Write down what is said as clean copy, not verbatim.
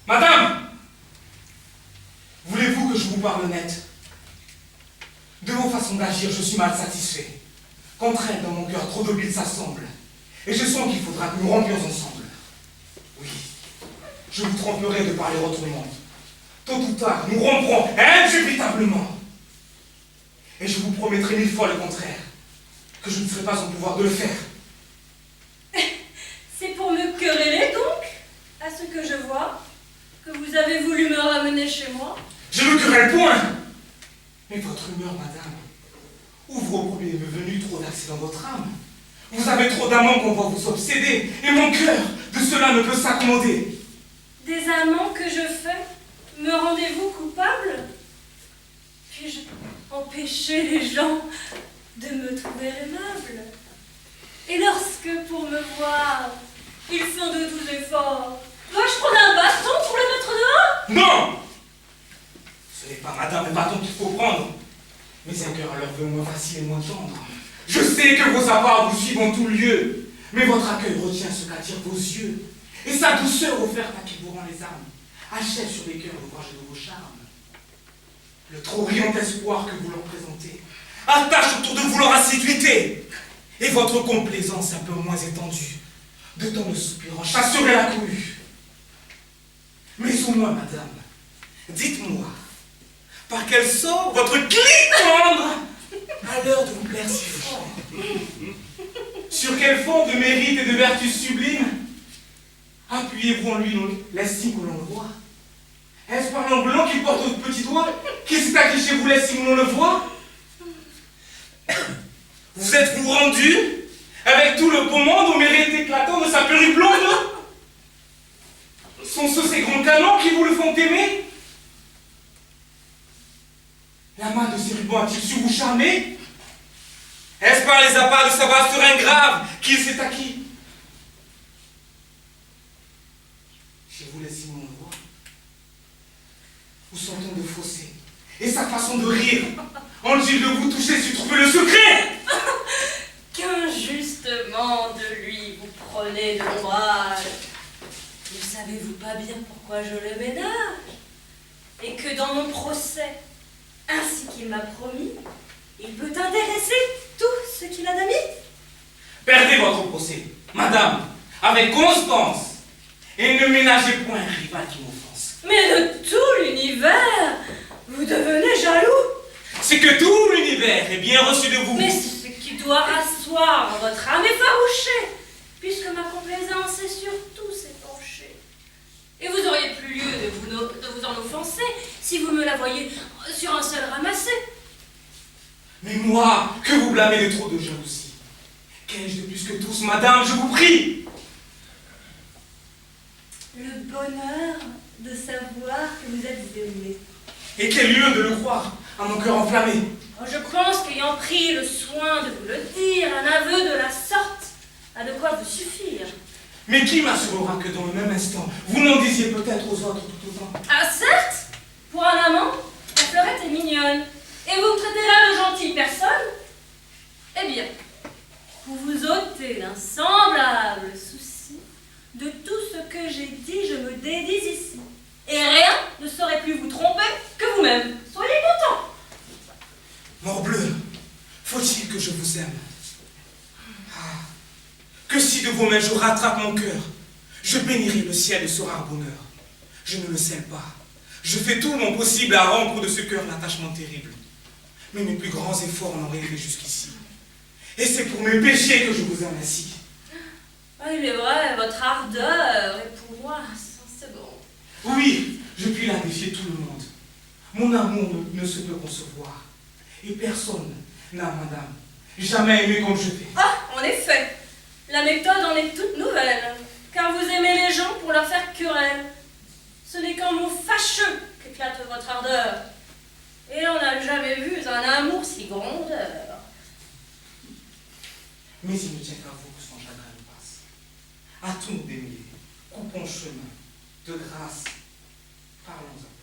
Madame, voulez-vous que je vous parle net? De vos façons d'agir, je suis mal satisfait. Qu'entre elles, dans mon cœur, trop de billes s'assemblent. Et je sens qu'il faudra que nous rompions ensemble. Oui, je vous tromperai de parler autrement. Tôt ou tard, nous romprons indubitablement. Et je vous promettrai 1000 fois le contraire, que je ne serai pas en pouvoir de le faire. C'est pour me quereller donc, à ce que je vois, que vous avez voulu me ramener chez moi? Je ne querelle point. Mais votre humeur, madame, ouvre au premier venu trop d'accès dans votre âme. Vous avez trop d'amants qu'on va vous obséder, et mon cœur, de cela ne peut s'accommoder. Des amants que je fais, me rendez-vous coupable? Puis-je empêcher les gens de me trouver aimable? Et lorsque, pour me voir, ils font de doux efforts, dois-je prendre un bâton pour les mettre dehors? Non! Ce n'est pas madame un bâton qu'il faut prendre, mais un cœur à leur vœu moins facile et moins tendre. Je sais que vos apparts vous suivent en tout lieu, mais votre accueil retient ce qu'attirent vos yeux, et sa douceur offerte à qui vous rend les âmes achève sur les cœurs l'ouvrage de vos charmes. Le trop brillant espoir que vous leur présentez attache autour de vous leur assiduité, et votre complaisance un peu moins étendue, de tant de soupirants chasserait la cohue. Mais au moins, madame, dites-moi, par quel sort votre clic tendre à l'heure de vous plaire si fort? Sur quel fond de mérite et de vertu sublime appuyez-vous en lui l'estime que l'on le voit? Est-ce par l'angle blanc qu'il porte au petit doigt qu'il s'est acquis chez vous l'estime que l'on le voit? Vous êtes-vous rendu avec tout le beau monde au mérite éclatant de sa perruque blonde? Sont-ce ces grands canons qui vous le font aimer? La main de ces rubans a-t-il su vous charmer? Est-ce par les apparts de sa vaste seringue grave qu'il s'est acquis? Chez vous, laissez mon voix. Où son ton de fossé et sa façon de rire ont-ils de vous toucher si trouver le secret? Qu'injustement de lui vous prenez de l'ombrage. Ne savez-vous pas bien pourquoi je le ménage? Et que dans mon procès, ainsi qu'il m'a promis, il peut intéresser tout ce qu'il a d'amis? Perdez votre procès, madame, avec constance, et ne ménagez point un rival qui m'offense. Mais de tout l'univers, vous devenez jaloux. C'est que tout l'univers est bien reçu de vous. Mais c'est ce qui doit rasseoir votre âme effarouchée, puisque ma complaisance est sur tous ses penchés. Et vous auriez plus lieu de vous en offenser si vous me la voyez sur un seul ramassé. Mais moi, que vous blâmez de trop de jalousie, qu'ai-je de plus que tous, madame, je vous prie? Le bonheur de savoir que vous êtes aimé. Et quel lieu de le croire, à mon cœur enflammé. Je pense qu'ayant pris le soin de vous le dire, un aveu de la sorte a de quoi vous suffire. Mais qui m'assurera que dans le même instant, vous n'en disiez peut-être aux autres tout autant? Ah certes, pour un amant, la fleurette est mignonne. Et vous me traitez là de gentille personne? Eh bien, pour vous ôter d'un semblable souci, de tout ce que j'ai dit, je me dédise ici. Et rien ne saurait plus vous tromper que vous-même. Soyez content. Morbleu, faut-il que je vous aime? Ah, que si de vos mains je rattrape mon cœur, je bénirai le ciel de ce rare bonheur. Je ne le scelle pas. Je fais tout mon possible à rompre de ce cœur l'attachement terrible. Mais mes plus grands efforts n'ont arrivé jusqu'ici. Et c'est pour mes péchés que je vous aime ainsi. Ah, il est vrai, votre ardeur est pour moi sans seconde. Oui, je puis la défier tout le monde. Mon amour ne se peut concevoir. Et personne n'a, madame, jamais aimé comme je fais. Ah, en effet, La méthode en est toute nouvelle, car vous aimez les gens pour leur faire querelle. Ce n'est qu'un mot fâcheux qu'éclate votre ardeur. Et on n'a jamais vu un amour si grondeur. Mais il ne tient qu'à vous que son chagrin nous passe. Hâtons-nous d'aimer, coupons chemin, de grâce, parlons-en.